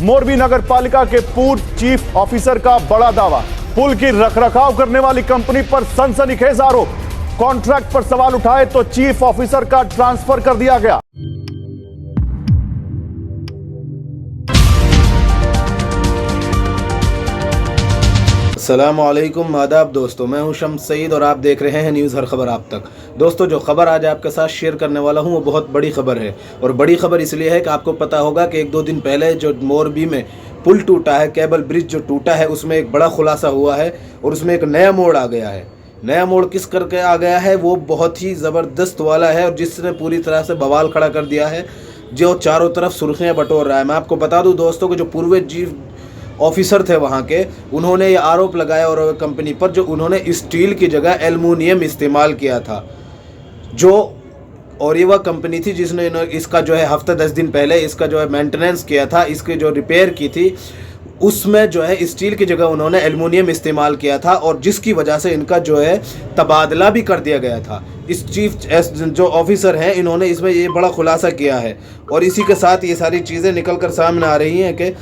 मोरबी नगर पालिका के पूर्व चीफ ऑफिसर का बड़ा दावा। पुल की रखरखाव करने वाली कंपनी पर सनसनीखेज आरोप। कॉन्ट्रैक्ट पर सवाल उठाए तो चीफ ऑफिसर का ट्रांसफर कर दिया गया। अस्सलामुअलैकुम आदाब दोस्तों, मैं हूं शम्स सईद और आप देख रहे हैं न्यूज़ हर खबर आप तक। दोस्तों, जो खबर आज आपके साथ शेयर करने वाला हूं वो बहुत बड़ी खबर है और बड़ी खबर इसलिए है कि आपको पता होगा कि 1-2 दिन पहले जो मोरबी में पुल टूटा है, केबल ब्रिज जो टूटा है, उसमें एक बड़ा खुलासा हुआ है और उसमें एक नया मोड़ आ गया है। नया मोड़ किस करके आ गया है वो बहुत ही ज़बरदस्त वाला है और जिसने पूरी तरह से बवाल खड़ा कर दिया है, जो चारों तरफ सुर्खियाँ बटोर रहा है। मैं आपको बता दूँ दोस्तों कि जो पूर्व चीफ ऑफिसर थे वहाँ के, उन्होंने ये आरोप लगाया और कंपनी पर जो उन्होंने स्टील की जगह एल्युमिनियम इस्तेमाल किया था। जो और ये वह कंपनी थी जिसने इसका जो है हफ्ते 10 दिन पहले इसका जो है मेंटेनेंस किया था, इसके जो रिपेयर की थी, उसमें जो है स्टील की जगह उन्होंने एल्युमिनियम इस्तेमाल किया था और जिसकी वजह से इनका जो है तबादला भी कर दिया गया था। इस चीफ जो ऑफिसर हैं, इन्होंने इसमें ये बड़ा खुलासा किया है और इसी के साथ ये सारी चीज़ें निकल कर सामने आ रही हैं कि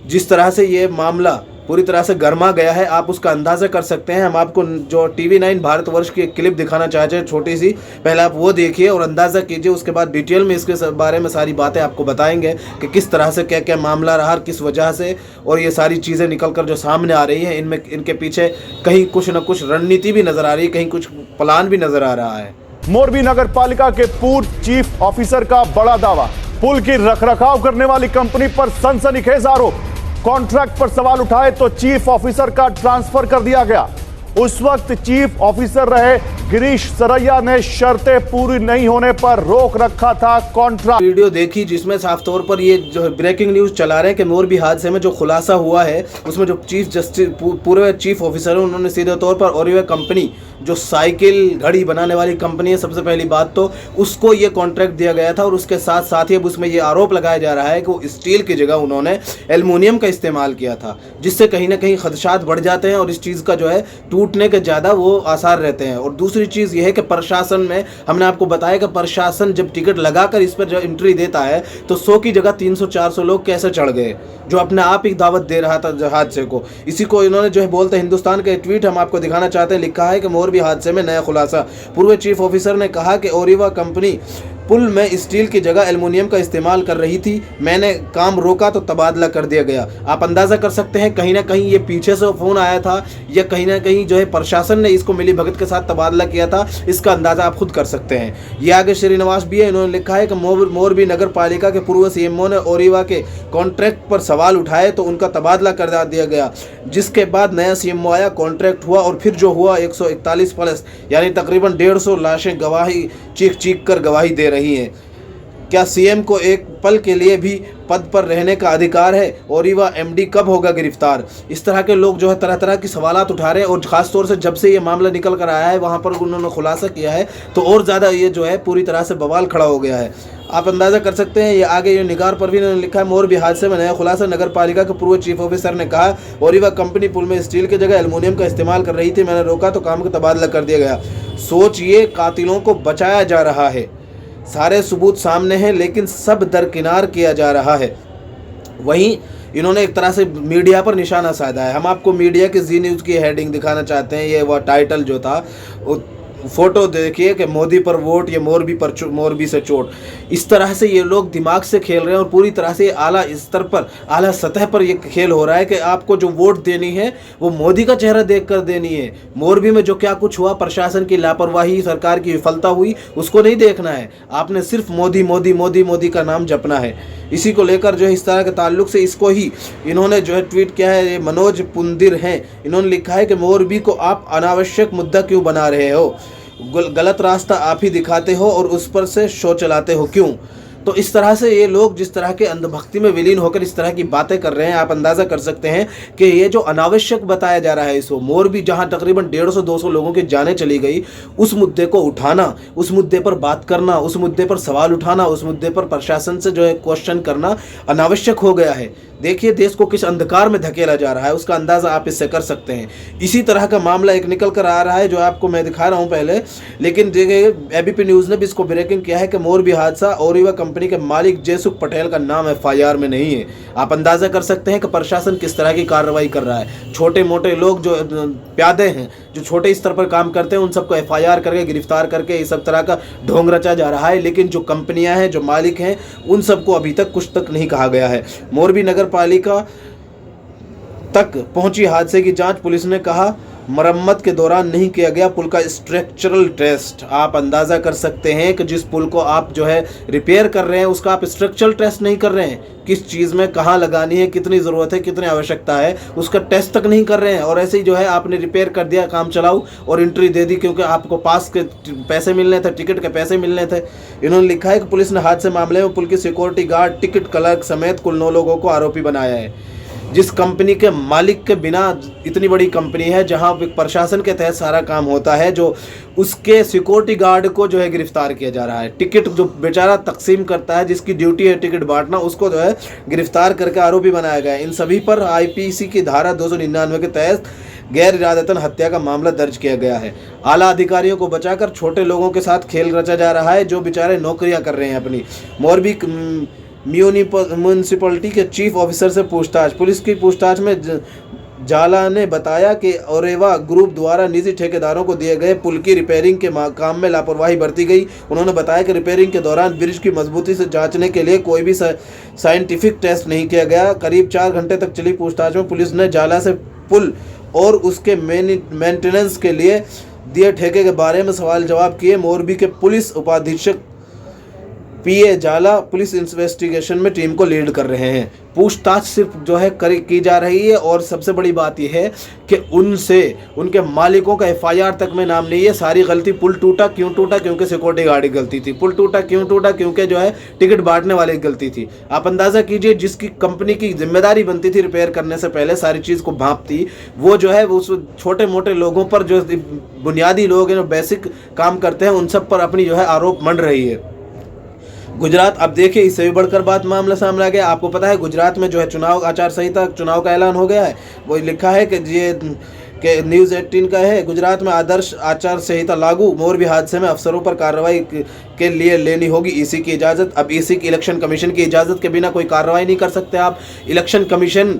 जिस तरह से ये मामला पूरी तरह से गर्मा गया है, आप उसका अंदाज़ा कर सकते हैं। हम आपको जो TV9 भारतवर्ष की एक क्लिप दिखाना चाहते हैं छोटी सी, पहले आप वो देखिए और अंदाज़ा कीजिए, उसके बाद डिटेल में इसके बारे में सारी बातें आपको बताएंगे कि किस तरह से क्या क्या मामला रहा, किस वजह से, और ये सारी चीज़ें निकल कर जो सामने आ रही हैं, इनमें इनके पीछे कहीं कुछ न कुछ रणनीति भी नज़र आ रही है, कहीं कुछ प्लान भी नज़र आ रहा है। मोरबी नगर पालिका के पूर्व चीफ ऑफिसर का बड़ा दावा। पुल की रखरखाव करने वाली कंपनी पर सनसनीखेज आरोप। कॉन्ट्रैक्ट पर सवाल उठाए तो चीफ ऑफिसर का ट्रांसफर कर दिया गया। उस वक्त चीफ ऑफिसर रहे गिरीश सरैया ने शर्तें पूरी नहीं होने पर रोक रखा था कॉन्ट्रैक्ट। वीडियो देखी जिसमें साफ तौर पर ये जो ब्रेकिंग न्यूज़ चला रहे हैं कि मोरबी हादसे में जो खुलासा हुआ है उसमें जो पूरे चीफ ऑफिसर हैं, उन्होंने सीधे तौर पर और ये कंपनी जो साइकिल घड़ी बनाने वाली कंपनी है, सबसे पहली बात तो उसको ये कॉन्ट्रैक्ट दिया गया था और उसके साथ साथ ही अब उसमें ये आरोप लगाया जा रहा है कि वो स्टील की जगह उन्होंने एल्युमिनियम का इस्तेमाल किया था, जिससे कहीं ना कहीं खदशात बढ़ जाते हैं और इस चीज़ का जो है टूटने के ज़्यादा वो आसार रहते हैं। और दूसरी चीज़ ये है कि प्रशासन में हमने आपको बताया कि प्रशासन जब टिकट लगाकर इस पर जो एंट्री देता है तो 100 की जगह 300-400 लोग कैसे चढ़ गए, जो अपने आप ही दावत दे रहा था हादसे को। इसी को इन्होंने जो है बोलते हिंदुस्तान का ट्वीट हम आपको दिखाना चाहते हैं, लिखा है कि मोरबी हादसे में नया खुलासा। पूर्व चीफ ऑफिसर ने कहा कि ओरिवा कंपनी पुल में स्टील की जगह एल्युमिनियम का इस्तेमाल कर रही थी, मैंने काम रोका तो तबादला कर दिया गया। आप अंदाज़ा कर सकते हैं कहीं ना कहीं ये पीछे से फ़ोन आया था या कहीं ना कहीं जो है प्रशासन ने इसको मिली भगत के साथ तबादला किया था, इसका अंदाज़ा आप खुद कर सकते हैं। ये आगे श्रीनिवास भी है, इन्होंने लिखा है कि मोरबी नगर पालिका के पूर्व CMO ने ओरिवा के कॉन्ट्रैक्ट पर सवाल उठाए तो उनका तबादला कर दिया गया, जिसके बाद नया CMO आया, कॉन्ट्रैक्ट हुआ और फिर जो हुआ 141 प्लस यानी तकरीबन 150 लाशें गवाही चीख कर गवाही दे रही हैं। क्या CM को एक पल के लिए भी पद पर रहने का अधिकार है? ओरिवा MD कब होगा गिरफ्तार? इस तरह के लोग जो है तरह तरह की सवालात उठा रहे हैं और ख़ास तौर से जब से ये मामला निकल कर आया है वहाँ पर उन्होंने खुलासा किया है तो और ज़्यादा ये जो है पूरी तरह से बवाल खड़ा हो गया है। आप अंदाज़ा कर सकते हैं। ये आगे ये निगार पर भी इन्होंने लिखा है, मोरबी हादसे में नया खुलासा। नगर पालिका के पूर्व चीफ ऑफिसर ने कहा ओरिवा कंपनी पुल में स्टील की जगह एल्युमिनियम का इस्तेमाल कर रही थी, मैंने रोका तो काम का तबादला कर दिया गया। सोचिए, कातिलों को बचाया जा रहा है, सारे सबूत सामने हैं लेकिन सब दरकिनार किया जा रहा है। वहीं इन्होंने एक तरह से मीडिया पर निशाना साधा है। हम आपको मीडिया की जी न्यूज़ की हेडिंग दिखाना चाहते हैं। ये वह टाइटल जो था, फोटो देखिए कि मोदी पर वोट, ये मोरबी से चोट। इस तरह से ये लोग दिमाग से खेल रहे हैं और पूरी तरह से आला स्तर पर, आला सतह पर ये खेल हो रहा है कि आपको जो वोट देनी है वो मोदी का चेहरा देखकर देनी है। मोरबी में जो क्या कुछ हुआ, प्रशासन की लापरवाही, सरकार की विफलता हुई, उसको नहीं देखना है। आपने सिर्फ मोदी मोदी मोदी मोदी का नाम जपना है। इसी को लेकर जो है इस तरह के ताल्लुक से इसको ही इन्होंने जो है ट्वीट किया है। ये मनोज पुंदिर हैं, इन्होंने लिखा है कि मोरबी को आप अनावश्यक मुद्दा क्यों बना रहे हो, गलत रास्ता आप ही दिखाते हो और उस पर से शो चलाते हो क्यों। तो इस तरह से ये लोग जिस तरह के अंधभक्ति में विलीन होकर इस तरह की बातें कर रहे हैं, आप अंदाज़ा कर सकते हैं कि ये जो अनावश्यक बताया जा रहा है इसको, मोरबी जहां तकरीबन 150-200 लोगों की जानें चली गई, उस मुद्दे को उठाना, उस मुद्दे पर बात करना, उस मुद्दे पर सवाल उठाना, उस मुद्दे पर प्रशासन से जो है क्वेश्चन करना अनावश्यक हो गया है। देखिए देश को किस अंधकार में धकेला जा रहा है, उसका अंदाज़ा आप इससे कर सकते हैं। इसी तरह का मामला एक निकल कर आ रहा है जो आपको मैं दिखा रहा हूँ पहले, लेकिन देखिए ABP न्यूज़ ने भी इसको ब्रेकिंग किया है कि मोरबी हादसा, ओरिवा कंपनी कंपनी के मालिक जयसुख पटेल का नाम FIR में नहीं है। आप अंदाज़ा कर सकते हैं कि प्रशासन किस तरह की कार्रवाई कर रहा है। छोटे मोटे लोग जो प्यादे हैं, जो छोटे स्तर पर काम करते हैं, उन सबको FIR करके गिरफ्तार करके इस सब तरह का ढोंग रचा जा रहा है। लेकिन जो कंपनियां हैं, जो मालिक हैं, उन सबको अभी तक कुछ तक नहीं कहा गया है। मोरबी नगर पालिका तक पहुंची हादसे की जांच। पुलिस ने कहा मरम्मत के दौरान नहीं किया गया पुल का स्ट्रक्चरल टेस्ट। आप अंदाज़ा कर सकते हैं कि जिस पुल को आप जो है रिपेयर कर रहे हैं, उसका आप स्ट्रक्चरल टेस्ट नहीं कर रहे हैं। किस चीज़ में कहाँ लगानी है, कितनी ज़रूरत है, कितनी आवश्यकता है, उसका टेस्ट तक नहीं कर रहे हैं। और ऐसे ही जो है आपने रिपेयर कर दिया, काम चलाओ, और एंट्री दे दी क्योंकि आपको पास के पैसे मिलने थे, टिकट के पैसे मिलने थे। इन्होंने लिखा है कि पुलिस ने हादसे मामले में पुल की सिक्योरिटी गार्ड, टिकट क्लर्क समेत कुल 9 लोगों को आरोपी बनाया है। जिस कंपनी के मालिक के बिना, इतनी बड़ी कंपनी है जहां प्रशासन के तहत सारा काम होता है, जो उसके सिक्योरिटी गार्ड को जो है गिरफ्तार किया जा रहा है। टिकट जो बेचारा तकसीम करता है, जिसकी ड्यूटी है टिकट बांटना, उसको जो है गिरफ्तार करके आरोपी बनाया गया है। इन सभी पर IPC की धारा 299 के तहत गैर इरादतन हत्या का मामला दर्ज किया गया है। आला अधिकारियों को बचाकर छोटे लोगों के साथ खेल रचा जा रहा है, जो बेचारे नौकरियां कर रहे हैं अपनी। मोरबी म्यूनिसिपैलिटी के चीफ ऑफिसर से पूछताछ। पुलिस की पूछताछ में जाला ने बताया कि ओरेवा ग्रुप द्वारा निजी ठेकेदारों को दिए गए पुल की रिपेयरिंग के काम में लापरवाही बरती गई। उन्होंने बताया कि रिपेयरिंग के दौरान ब्रिज की मजबूती से जांचने के लिए कोई भी साइंटिफिक टेस्ट नहीं किया गया। करीब 4 घंटे तक चली पूछताछ में पुलिस ने जाला से पुल और उसके मेंटेनेंस के लिए दिए ठेके के बारे में सवाल जवाब किए। मोरबी के पुलिस उपाधीक्षक PA जाला पुलिस इन्वेस्टिगेशन में टीम को लीड कर रहे हैं। पूछताछ सिर्फ जो है की जा रही है, और सबसे बड़ी बात यह है कि उनके मालिकों का FIR तक में नाम नहीं है। सारी गलती, पुल टूटा क्यों टूटा? क्योंकि सिक्योरिटी गार्ड की गलती थी। पुल टूटा क्यों टूटा? क्योंकि जो है टिकट बांटने वाले की गलती थी। आप अंदाज़ा कीजिए, जिसकी कंपनी की जिम्मेदारी बनती थी रिपेयर करने से पहले सारी चीज़ को भांपती, वो जो है उस छोटे मोटे लोगों पर, जो बुनियादी लोग हैं, जो बेसिक काम करते हैं, उन सब पर अपनी जो है आरोप मंड रही है। गुजरात, अब देखिए इससे भी बढ़कर बात मामला सामने आ गया। आपको पता है गुजरात में जो है चुनाव आचार संहिता, चुनाव का ऐलान हो गया है। वो लिखा है कि ये के न्यूज़ 18 का है, गुजरात में आदर्श आचार संहिता लागू। मोरबी हादसे में अफसरों पर कार्रवाई के लिए लेनी होगी EC की इजाज़त। अब EC की, इलेक्शन कमीशन की इजाज़त के बिना कोई कार्रवाई नहीं कर सकते आप। इलेक्शन कमीशन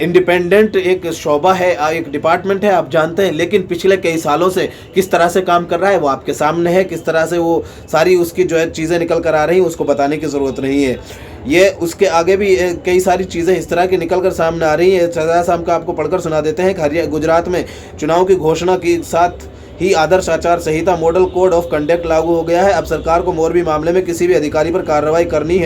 इंडिपेंडेंट एक शोबा है, एक डिपार्टमेंट है, आप जानते हैं। लेकिन पिछले कई सालों से किस तरह से काम कर रहा है वो आपके सामने है। किस तरह से वो सारी उसकी जो है चीज़ें निकल कर आ रही हैं, उसको बताने की ज़रूरत नहीं है। ये उसके आगे भी कई सारी चीज़ें इस तरह की निकल कर सामने आ रही हैं। सजा शाम का आपको पढ़कर सुना देते हैं कि गुजरात में चुनाव की घोषणा के साथ ही आदर्श आचार संहिता मॉडल कोड ऑफ कंडक्ट लागू हो गया है। अब सरकार को मोरबी मामले में किसी भी अधिकारी पर कार्रवाई करनी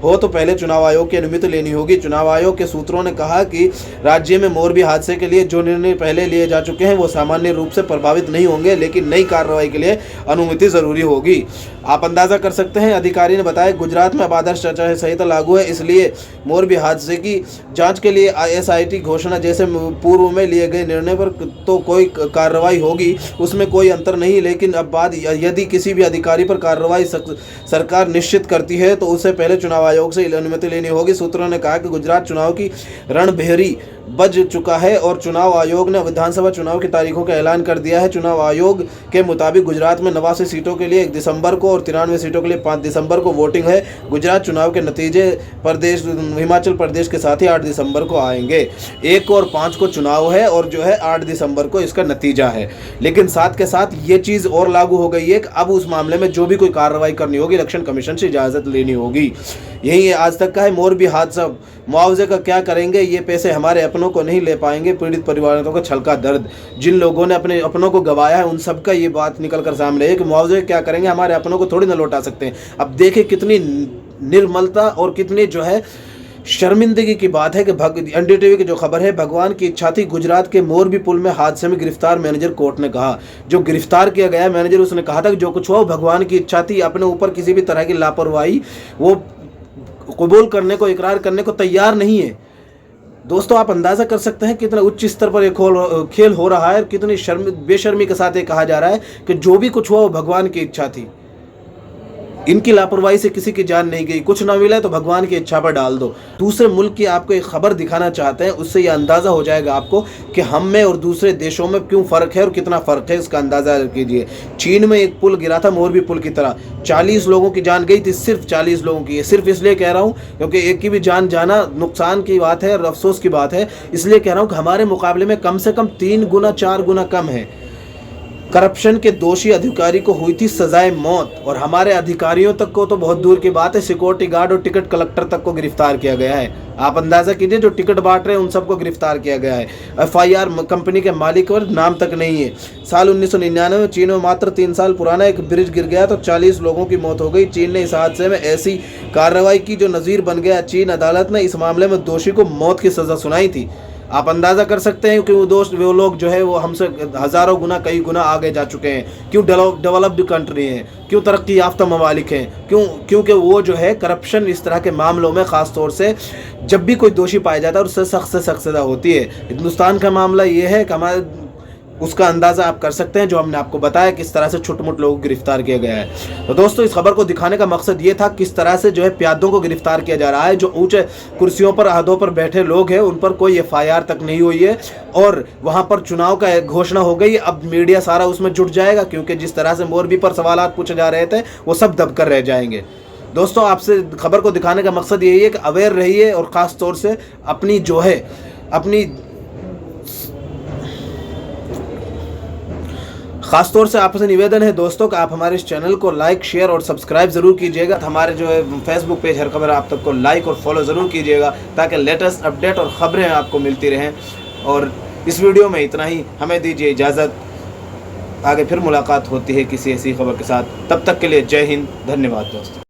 हो तो पहले चुनाव आयोग की अनुमति लेनी होगी। चुनाव आयोग के सूत्रों ने कहा कि राज्य में मोरबी हादसे के लिए जो निर्णय पहले लिए जा चुके हैं वो सामान्य रूप से प्रभावित नहीं होंगे, लेकिन नई कार्रवाई के लिए अनुमति जरूरी होगी। आप अंदाजा कर सकते हैं, अधिकारी ने बताया गुजरात में अब आदर्श आचार संहिता लागू है, इसलिए मोरबी हादसे की जांच के लिए SIT घोषणा जैसे पूर्व में लिए गए निर्णय पर तो कोई कार्रवाई होगी, उसमें कोई अंतर नहीं। लेकिन अब बात, यदि किसी भी अधिकारी पर कार्रवाई सरकार निश्चित करती है तो उससे पहले चुनाव आयोग से अनुमति लेनी होगी। सूत्रों ने कहा कि गुजरात चुनाव की रणभेरी बज चुका है और चुनाव आयोग ने विधानसभा चुनाव की तारीखों का ऐलान कर दिया है। चुनाव आयोग के मुताबिक गुजरात में 89 सीटों के लिए 1 दिसंबर को और 93 सीटों के लिए 5 दिसंबर को वोटिंग है। गुजरात चुनाव के नतीजे हिमाचल प्रदेश के साथ ही 8 दिसंबर को आएंगे। 1 और 5 को चुनाव है और जो है 8 दिसंबर को इसका नतीजा है। लेकिन साथ के साथ ये चीज़ और लागू हो गई है कि अब उस मामले में जो भी कोई कार्रवाई करनी होगी इलेक्शन कमीशन से इजाज़त लेनी होगी। यही आज तक का है। मोरबी हादसा, मुआवजे का क्या करेंगे? ये पैसे हमारे अपनों को नहीं ले पाएंगे। पीड़ित परिवारों का छलका दर्द, जिन लोगों ने अपने अपनों को गंवाया है उन सबका ये बात निकल कर सामने है कि मुआवजे क्या करेंगे, हमारे अपनों को थोड़ी ना लौटा सकते हैं। अब देखिए कितनी निर्मलता और कितनी जो है शर्मिंदगी की बात है कि NDTV की जो खबर है, भगवान की इच्छा थी। गुजरात के मोरबी पुल में हादसे में गिरफ्तार मैनेजर, कोर्ट ने कहा। जो गिरफ्तार किया गया मैनेजर, उसने कहा था कि जो कुछ हुआ भगवान की इच्छा थी। अपने ऊपर किसी भी तरह की लापरवाही वो कबूल करने को, इकरार करने को तैयार नहीं है। दोस्तों, आप अंदाज़ा कर सकते हैं कितना उच्च स्तर पर एक खेल हो रहा है, कितनी बेशर्मी के साथ ये कहा जा रहा है कि जो भी कुछ हुआ वो भगवान की इच्छा थी। इनकी लापरवाही से किसी की जान नहीं गई, कुछ ना मिला तो भगवान की इच्छा पर डाल दो। दूसरे मुल्क की आपको एक खबर दिखाना चाहते हैं, उससे ये अंदाज़ा हो जाएगा आपको कि हम में और दूसरे देशों में क्यों फ़र्क है और कितना फ़र्क है, इसका अंदाज़ा कीजिए। चीन में एक पुल गिरा था मोरबी पुल की तरह, 40 लोगों की जान गई थी, सिर्फ 40 लोगों की। सिर्फ इसलिए कह रहा हूँ क्योंकि एक की भी जान जाना नुकसान की बात है और अफसोस की बात है, इसलिए कह रहा हूँ कि हमारे मुकाबले में कम से कम 3 गुना 4 गुना कम है। करप्शन के दोषी अधिकारी को हुई थी सजाए मौत, और हमारे अधिकारियों तक को तो बहुत दूर की बात है, सिक्योरिटी गार्ड और टिकट कलेक्टर तक को गिरफ्तार किया गया है। आप अंदाज़ा कीजिए, जो टिकट बांट रहे हैं उन सबको गिरफ्तार किया गया है। FIR कंपनी के मालिक और नाम तक नहीं है। साल 1999 में चीन में मात्र 3 साल पुराना एक ब्रिज गिर गया तो 40 लोगों की मौत हो गई। चीन ने इस हादसे में ऐसी कार्रवाई की जो नज़ीर बन गया। चीन अदालत ने इस मामले में दोषी को मौत की सज़ा सुनाई थी। आप अंदाज़ा कर सकते हैं कि वो लोग जो है वो हमसे हज़ारों गुना कई गुना आगे जा चुके हैं। क्यों? डेवलप्ड कंट्री हैं, क्यों तरक्की याफ्ता ममालिक हैं, क्योंकि वो जो है करप्शन इस तरह के मामलों में ख़ास तौर से जब भी कोई दोषी पाया जाता है उससे सख्त से सख्त सज़ा होती है। हिंदुस्तान का मामला ये है कि हमारे उसका अंदाज़ा आप कर सकते हैं, जो हमने आपको बताया किस तरह से छोटे-मोटे लोगों को गिरफ्तार किया गया है। तो दोस्तों, इस खबर को दिखाने का मकसद ये था किस तरह से जो है प्यादों को गिरफ्तार किया जा रहा है। जो ऊंचे कुर्सियों पर अहदों पर बैठे लोग हैं उन पर कोई FIR तक नहीं हुई है, और वहाँ पर चुनाव का घोषणा हो गई। अब मीडिया सारा उसमें जुट जाएगा, क्योंकि जिस तरह से मोरबी पर सवाल पूछे जा रहे थे वो सब दबकर रह जाएंगे। दोस्तों, आपसे खबर को दिखाने का मकसद यही है कि अवेयर रहिए, और ख़ास तौर से अपनी जो है ख़ास तौर से आपसे निवेदन है दोस्तों कि आप हमारे इस चैनल को लाइक, शेयर और सब्सक्राइब ज़रूर कीजिएगा। हमारे जो है फेसबुक पेज हर खबर आप तक को लाइक और फॉलो ज़रूर कीजिएगा, ताकि लेटेस्ट अपडेट और ख़बरें आपको मिलती रहें। और इस वीडियो में इतना ही, हमें दीजिए इजाज़त। आगे फिर मुलाकात होती है किसी ऐसी खबर के साथ, तब तक के लिए जय हिंद, धन्यवाद दोस्तों।